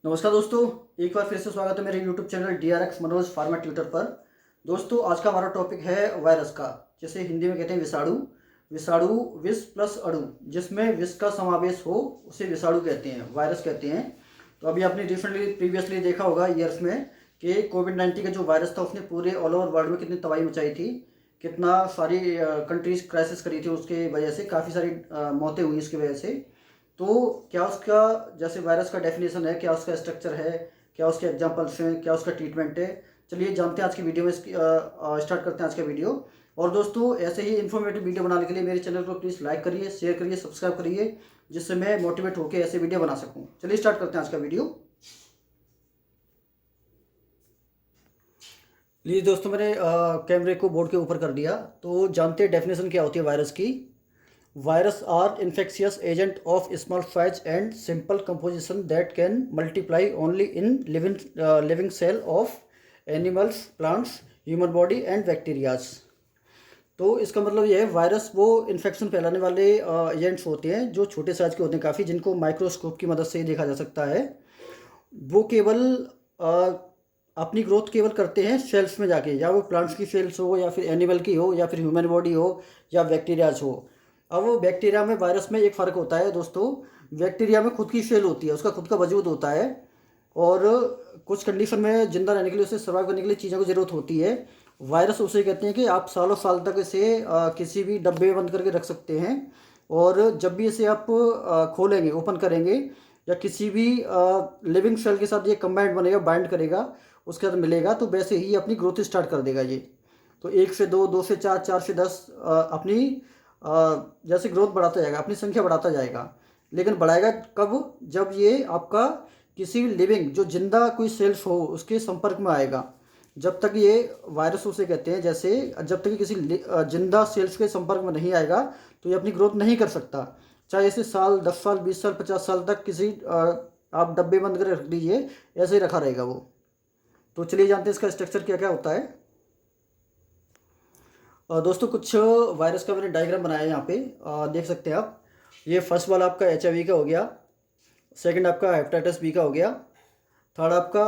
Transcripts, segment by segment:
नमस्कार दोस्तों, एक बार फिर से स्वागत है मेरे YouTube channel DRX Manoj pharma tutor पर। दोस्तों, आज का हमारा टॉपिक है वायरस का, जिसे हिंदी में कहते हैं विषाणु। विषाणु विष प्लस अणु, जिसमें विष का समावेश हो उसे विषाणु कहते हैं, वायरस कहते हैं। तो अभी आपने रिसेंटली प्रीवियसली देखा होगा ईयर्स में कि कोविड-19 का जो वायरस था उसने पूरे ऑल ओवर वर्ल्ड में कितनी तबाही मचाई थी, कितना सारी कंट्रीज क्राइसिस करी थी, उसके वजह से काफ़ी सारी मौतें हुई इसकी वजह से। तो क्या उसका जैसे वायरस का डेफिनेशन है, क्या उसका स्ट्रक्चर है, क्या उसके एग्जांपल्स हैं, क्या उसका ट्रीटमेंट है, चलिए जानते हैं आज की वीडियो में। स्टार्ट करते हैं आज का वीडियो। और दोस्तों, ऐसे ही इन्फॉर्मेटिव वीडियो बनाने के लिए मेरे चैनल को प्लीज़ लाइक करिए, शेयर करिए, सब्सक्राइब करिए, जिससे मैं मोटिवेट होकर ऐसे वीडियो बना सकूँ। चलिए स्टार्ट करते हैं आज का वीडियो। लीजिए दोस्तों, मैंने कैमरे को बोर्ड के ऊपर कर दिया। तो जानते हैं डेफिनेशन क्या होती है वायरस की। Virus are infectious agent of small size and simple composition that can multiply only in living cell of animals, plants, human body and bacterias. तो इसका मतलब ये है, वायरस वो इन्फेक्शन फैलाने वाले एजेंट्स होते हैं जो छोटे साइज के होते हैं काफ़ी, जिनको माइक्रोस्कोप की मदद से ही देखा जा सकता है। वो केवल अपनी ग्रोथ केवल करते हैं सेल्स में जाके, या वो प्लांट्स की सेल्स हो, या फिर एनिमल की हो, या फिर ह्यूमन बॉडी हो, या बैक्टीरियाज हो। अब वो बैक्टीरिया में वायरस में एक फ़र्क होता है दोस्तों। बैक्टीरिया में खुद की सेल होती है, उसका खुद का वजूद होता है, और कुछ कंडीशन में जिंदा रहने के लिए, उसे सर्वाइव करने के लिए चीज़ों की ज़रूरत होती है। वायरस उसे कहते हैं कि आप सालों साल तक इसे किसी भी डब्बे में बंद करके रख सकते हैं, और जब भी इसे आप खोलेंगे, ओपन करेंगे, या किसी भी लिविंग सेल के साथ ये कंबाइंड बनेगा, बाइंड करेगा, उसके साथ मिलेगा, तो वैसे ही अपनी ग्रोथ स्टार्ट कर देगा ये। तो 1 से 2, 2 से 4, 4 से 10 अपनी जैसे ग्रोथ बढ़ाता जाएगा, अपनी संख्या बढ़ाता जाएगा। लेकिन बढ़ाएगा कब? जब ये आपका किसी भी लिविंग, जो जिंदा कोई सेल्स हो, उसके संपर्क में आएगा। जब तक ये वायरस उसे कहते हैं, जैसे जब तक ये किसी जिंदा सेल्स के संपर्क में नहीं आएगा तो ये अपनी ग्रोथ नहीं कर सकता। चाहे इसे साल, 10 साल, 20 साल, 50 साल तक किसी आप डब्बे बंद कर रख दीजिए, ऐसे ही रखा रहेगा वो। तो चलिए जानते हैं इसका स्ट्रक्चर क्या क्या होता है। दोस्तों, कुछ वायरस का मैंने डायग्राम बनाया है यहाँ पे, देख सकते हैं आप। ये फर्स्ट वाला आपका HIV का हो गया, सेकंड आपका हेपेटाइटिस बी का हो गया, थर्ड आपका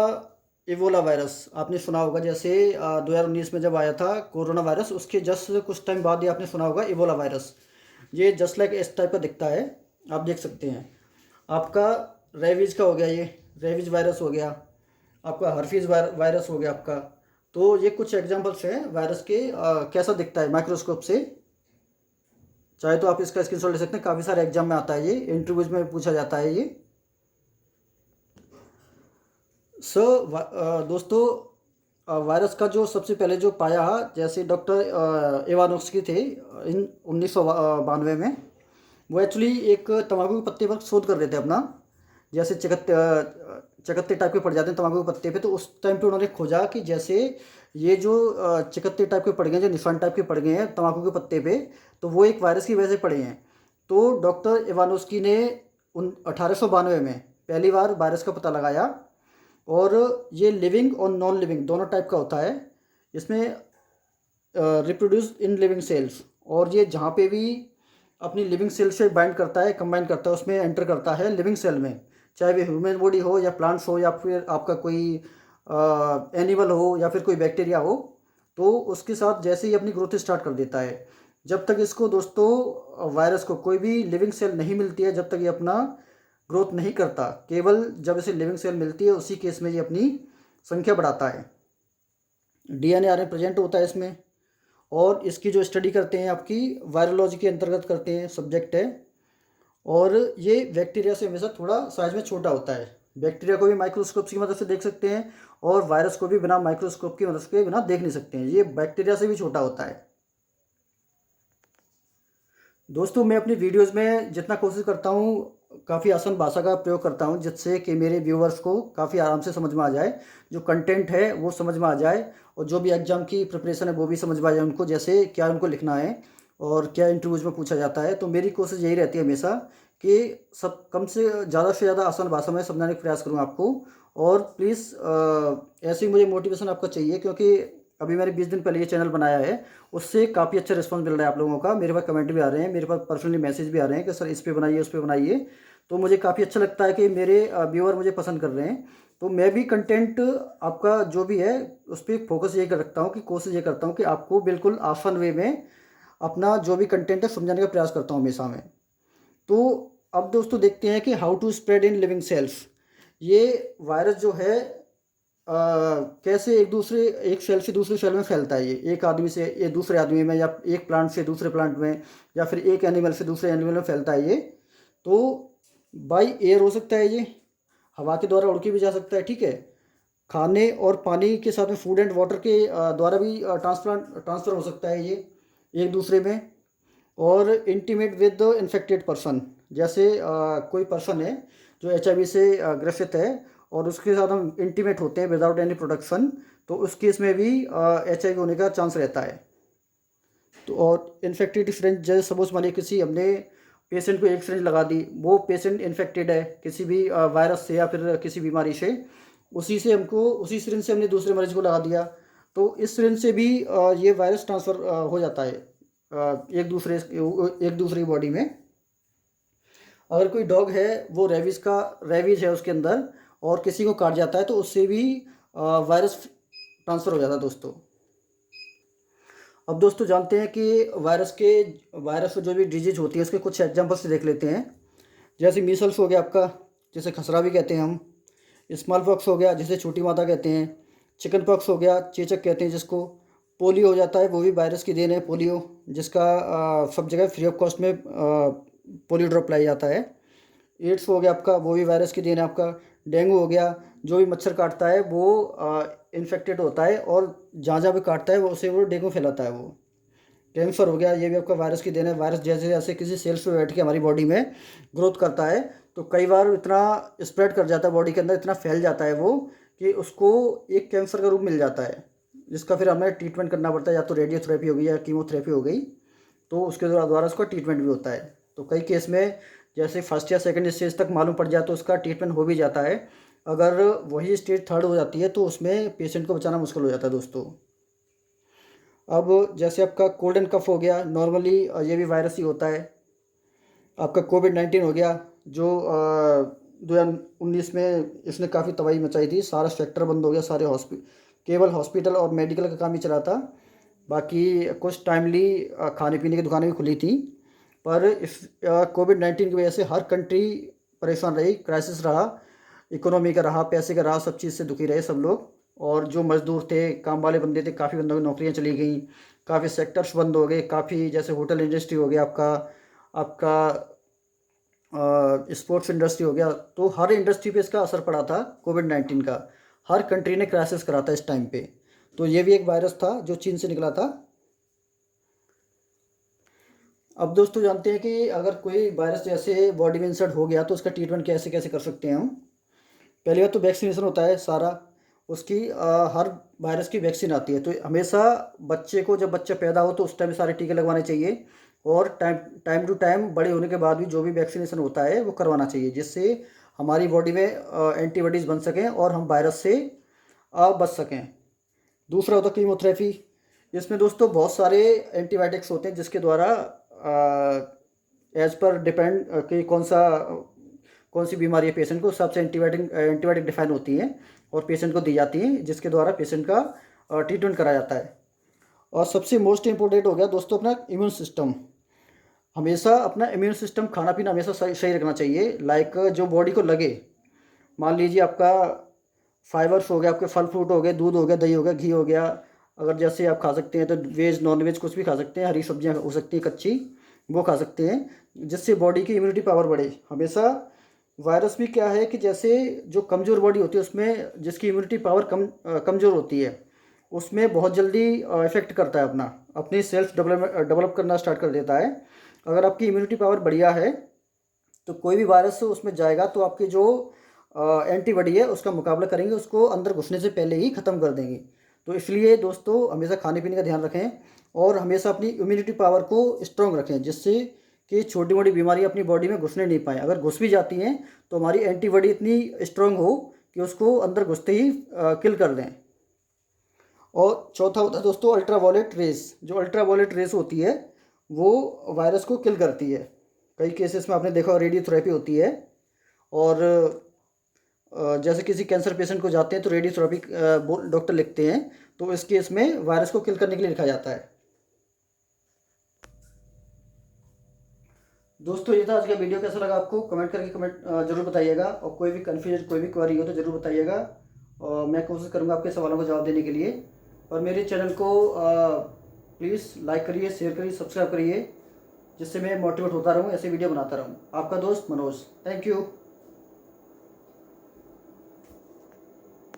इबोला वायरस, आपने सुना होगा। जैसे 2019 में जब आया था कोरोना वायरस, उसके जस्ट कुछ टाइम बाद ये आपने सुना होगा इबोला वायरस। ये जस्ट लाइक इस टाइप का दिखता है, आप देख सकते हैं। आपका रेबीज का हो गया, ये रेबीज वायरस हो गया। आपका हर्फीज वायरस हो गया आपका। तो ये कुछ एग्जांपल्स हैं वायरस के, कैसा दिखता है माइक्रोस्कोप से। चाहे तो आप इसका स्क्रीनशॉट ले सकते हैं, काफ़ी सारे एग्जाम में आता है, ये इंटरव्यूज में पूछा जाता है ये। दोस्तों, वायरस का जो सबसे पहले जो पाया, जैसे डॉक्टर इवानोव्स्की थे इन 1992 में। वो एक्चुअली एक तंबाकू के पत्ते पर शोध कर रहे थे अपना। जैसे चकत्ते टाइप के पड़ जाते हैं तंबाकू के पत्ते पे, तो उस टाइम पे उन्होंने खोजा कि जैसे ये जो चकत्ते टाइप के पड़ गए, जो निशान टाइप के पड़ गए हैं तंबाकू के पत्ते पे, तो वो एक वायरस की वजह से पड़े हैं। तो डॉक्टर इवानोव्स्की ने 1892 में पहली बार वायरस का पता लगाया। और ये लिविंग और नॉन लिविंग दोनों टाइप का होता है। इसमें रिप्रोड्यूस इन लिविंग सेल्स, और ये जहाँ पे भी अपनी लिविंग सेल से बाइंड करता है, कंबाइन करता है, उसमें एंटर करता है लिविंग सेल में। चाहे वे ह्यूमन बॉडी हो, या प्लांट्स हो, या फिर आपका कोई एनिमल हो, या फिर कोई बैक्टीरिया हो, तो उसके साथ जैसे ही अपनी ग्रोथ स्टार्ट कर देता है। जब तक इसको दोस्तों, वायरस को कोई भी लिविंग सेल नहीं मिलती है, जब तक ये अपना ग्रोथ नहीं करता। केवल जब इसे लिविंग सेल मिलती है, उसी केस में ये अपनी संख्या बढ़ाता है। DNA RNA प्रेजेंट होता है इसमें, और इसकी जो स्टडी करते हैं आपकी वायरोलॉजी के अंतर्गत करते हैं, सब्जेक्ट है। और ये बैक्टीरिया से हमेशा थोड़ा साइज में छोटा होता है। बैक्टीरिया को भी माइक्रोस्कोप की मदद से देख सकते हैं, और वायरस को भी बिना माइक्रोस्कोप की मदद के बिना देख नहीं सकते हैं। ये बैक्टीरिया से भी छोटा होता है। दोस्तों, मैं अपनी वीडियोस में जितना कोशिश करता हूँ, काफ़ी आसान भाषा का प्रयोग करता हूँ, जिससे कि मेरे व्यूवर्स को काफ़ी आराम से समझ में आ जाए, जो कंटेंट है वो समझ में आ जाए, और जो भी एग्ज़ाम की प्रिपरेशन है वो भी समझ में आ जाए उनको, जैसे क्या उनको लिखना है और क्या इंटरव्यूज में पूछा जाता है। तो मेरी कोशिश यही रहती है हमेशा कि सब कम से ज़्यादा आसान भाषा में समझाने का प्रयास करूँ आपको। और प्लीज़ ऐसे ही मुझे मोटिवेशन आपका चाहिए, क्योंकि अभी मैंने 20 दिन पहले ये चैनल बनाया है, उससे काफ़ी अच्छा रिस्पांस मिल रहा है आप लोगों का। मेरे पास कमेंट भी आ रहे हैं, मेरे पास पर्सनली मैसेज भी आ रहे हैं कि सर इस पे बनाइए, उस पे बनाइए। तो मुझे काफ़ी अच्छा लगता है कि मेरे व्यूअर मुझे पसंद कर रहे हैं। तो मैं भी कंटेंट आपका जो भी है उस पर फोकस ये कर रखता हूँ कि कोशिश ये करता हूँ कि आपको बिल्कुल आसान वे में अपना जो भी कंटेंट है समझाने का प्रयास करता हूँ हमेशा में। तो अब दोस्तों देखते हैं कि how to spread in living cells. ये वायरस जो है कैसे एक सेल से दूसरे सेल में फैलता है। ये एक आदमी से ये दूसरे आदमी में, या एक प्लांट से दूसरे प्लांट में, या फिर एक एनिमल से दूसरे एनिमल में फैलता है ये। तो बाई एयर हो सकता है, ये हवा के द्वारा उड़ के भी जा सकता है, ठीक है। खाने और पानी के साथ में फूड एंड वाटर के द्वारा भी ट्रांसफ़र हो सकता है ये एक दूसरे में। और intimate with the infected person, जैसे कोई पर्सन है जो HIV से ग्रसित है और उसके साथ हम इंटीमेट होते हैं विदाउट एनी प्रोटेक्शन, तो उस केस में भी HIV होने का चांस रहता है। तो और इन्फेक्टेड सिरिंज, जैसे सपोज मानिए किसी हमने पेशेंट को एक सिरिंज लगा दी, वो पेशेंट इन्फेक्टेड है किसी भी वायरस से या फिर किसी बीमारी से, उसी सिरिंज से हमने दूसरे मरीज को लगा दिया, तो इस सिरिंज से भी ये वायरस ट्रांसफ़र हो जाता है एक दूसरे की बॉडी में। अगर कोई डॉग है वो रेबीज़ है उसके अंदर और किसी को काट जाता है तो उससे भी वायरस ट्रांसफ़र हो जाता है दोस्तों। अब दोस्तों जानते हैं कि वायरस जो भी डिजीज होती है उसके कुछ एग्जांपल्स से देख लेते हैं। जैसे मीसल्स हो गया आपका, जिसे खसरा भी कहते हैं हम। स्मॉल पॉक्स हो गया जिसे छोटी माता कहते हैं। चिकन पॉक्स हो गया, चेचक कहते हैं जिसको। पोलियो हो जाता है, वो भी वायरस की देन है पोलियो, जिसका सब जगह फ्री ऑफ कॉस्ट में पोलियो ड्रॉप लाया जाता है। एड्स हो गया आपका, वो भी वायरस की देन है आपका। डेंगू हो गया, जो भी मच्छर काटता है वो इन्फेक्टेड होता है और जहाँ जहाँ भी काटता है वो डेंगू फैलाता है वो। कैंसर हो गया, ये भी आपका वायरस की देन है। वायरस जैसे जैसे किसी सेल्स पे बैठ के हमारी बॉडी में ग्रोथ करता है तो कई बार इतना स्प्रेड कर जाता है बॉडी के अंदर, इतना फैल जाता है वो कि उसको एक कैंसर का रूप मिल जाता है, जिसका फिर हमें ट्रीटमेंट करना पड़ता है, या तो रेडियोथेरेपी हो गई या कीमोथेरेपी हो गई, तो उसके द्वारा उसका ट्रीटमेंट भी होता है। तो कई केस में जैसे फर्स्ट या सेकंड स्टेज तक मालूम पड़ जाए तो उसका ट्रीटमेंट हो भी जाता है। अगर वही स्टेज थर्ड हो जाती है तो उसमें पेशेंट को बचाना मुश्किल हो जाता है दोस्तों। अब जैसे आपका कोल्ड एंड कफ हो गया, नॉर्मली ये भी वायरस ही होता है। आपका कोविड-19 हो गया, जो 2019 में इसने काफ़ी तबाही मचाई थी। सारा सेक्टर बंद हो गया, केवल हॉस्पिटल और मेडिकल का काम ही चला था। बाकी कुछ टाइमली खाने पीने की दुकानें भी खुली थी। पर इस कोविड-19 की वजह से हर कंट्री परेशान रही, क्राइसिस रहा, इकोनॉमी का रहा, पैसे का रहा, सब चीज़ से दुखी रहे सब लोग। और जो मज़दूर थे, काम वाले बंदे थे, काफ़ी बंदों की नौकरियां चली गई, काफ़ी सेक्टर्स बंद हो गए, काफ़ी जैसे होटल इंडस्ट्री हो गया आपका, आपका स्पोर्ट्स इंडस्ट्री हो गया। तो हर इंडस्ट्री पे इसका असर पड़ा था कोविड-19 का। हर कंट्री ने क्राइसिस करा था इस टाइम पे। तो ये भी एक वायरस था जो चीन से निकला था। अब दोस्तों जानते हैं कि अगर कोई वायरस जैसे बॉडी में इंसर्ट हो गया तो उसका ट्रीटमेंट कैसे कैसे कर सकते हैं हम। पहली बात तो वैक्सीनेशन होता है सारा, उसकी हर वायरस की वैक्सीन आती है। तो हमेशा बच्चे को, जब बच्चा पैदा हो तो उस टाइम सारे टीके लगवाने चाहिए, और टाइम टू टाइम बड़े होने के बाद भी जो भी वैक्सीनेशन होता है वो करवाना चाहिए, जिससे हमारी बॉडी में एंटीबॉडीज़ बन सकें और हम वायरस से बच सकें। दूसरा होता है कीमोथेरेपी। इसमें दोस्तों बहुत सारे एंटीबायोटिक्स होते हैं जिसके द्वारा एज पर डिपेंड कि कौन सी बीमारी है पेशेंट को, सबसे एंटीबायोटिक डिफाइन होती है और पेशेंट को दी जाती है, जिसके द्वारा पेशेंट का ट्रीटमेंट कराया जाता है। और सबसे मोस्ट इम्पोर्टेंट हो गया दोस्तों अपना इम्यून सिस्टम। हमेशा अपना इम्यून सिस्टम, खाना पीना हमेशा सही रखना चाहिए। लाइक जो बॉडी को लगे, मान लीजिए आपका फाइबर्स हो गया, आपके फल फ्रूट हो गए, दूध हो गया, दही हो गया, घी हो गया। अगर जैसे आप खा सकते हैं तो वेज नॉन वेज कुछ भी खा सकते हैं, हरी सब्जियां हो सकती हैं कच्ची, वो खा सकते हैं, जिससे बॉडी की इम्यूनिटी पावर बढ़े। हमेशा वायरस भी क्या है कि जैसे जो कमज़ोर बॉडी होती है उसमें, जिसकी इम्यूनिटी पावर कमज़ोर होती है, उसमें बहुत जल्दी इफ़ेक्ट करता है, अपनी सेल्फ डेवलप करना स्टार्ट कर देता है। अगर आपकी इम्यूनिटी पावर बढ़िया है तो कोई भी वायरस उसमें जाएगा तो आपकी जो एंटीबॉडी है उसका मुकाबला करेंगे, उसको अंदर घुसने से पहले ही ख़त्म कर देंगे। तो इसलिए दोस्तों हमेशा खाने पीने का ध्यान रखें और हमेशा अपनी इम्यूनिटी पावर को स्ट्रॉन्ग रखें, जिससे कि छोटी मोटी बीमारी अपनी बॉडी में घुसने नहीं पाए। अगर घुस भी जाती हैं तो हमारी एंटीबॉडी इतनी स्ट्रॉन्ग हो कि उसको अंदर घुसते ही किल कर दें। और चौथा होता है दोस्तों अल्ट्रावायलेट रेस। जो अल्ट्रावायलेट रेस होती है वो वायरस को किल करती है। कई केसेस में आपने देखा रेडियोथेरेपी होती है, और जैसे किसी कैंसर पेशेंट को जाते हैं तो रेडियोथेरेपी डॉक्टर लिखते हैं, तो इस केस में वायरस को किल करने के लिए लिखा जाता है। दोस्तों ये था आज का वीडियो, कैसा लगा आपको कमेंट करके जरूर बताइएगा, और कोई भी कन्फ्यूजन कोई भी क्वेरी हो तो ज़रूर बताइएगा, और मैं कोशिश करूँगा आपके सवालों का जवाब देने के लिए। और मेरे चैनल को प्लीज़ लाइक करिए, शेयर करिए, सब्सक्राइब करिए, जिससे मैं मोटिवेट होता रहूँ, ऐसे वीडियो बनाता रहूँ। आपका दोस्त मनोज। Thank you.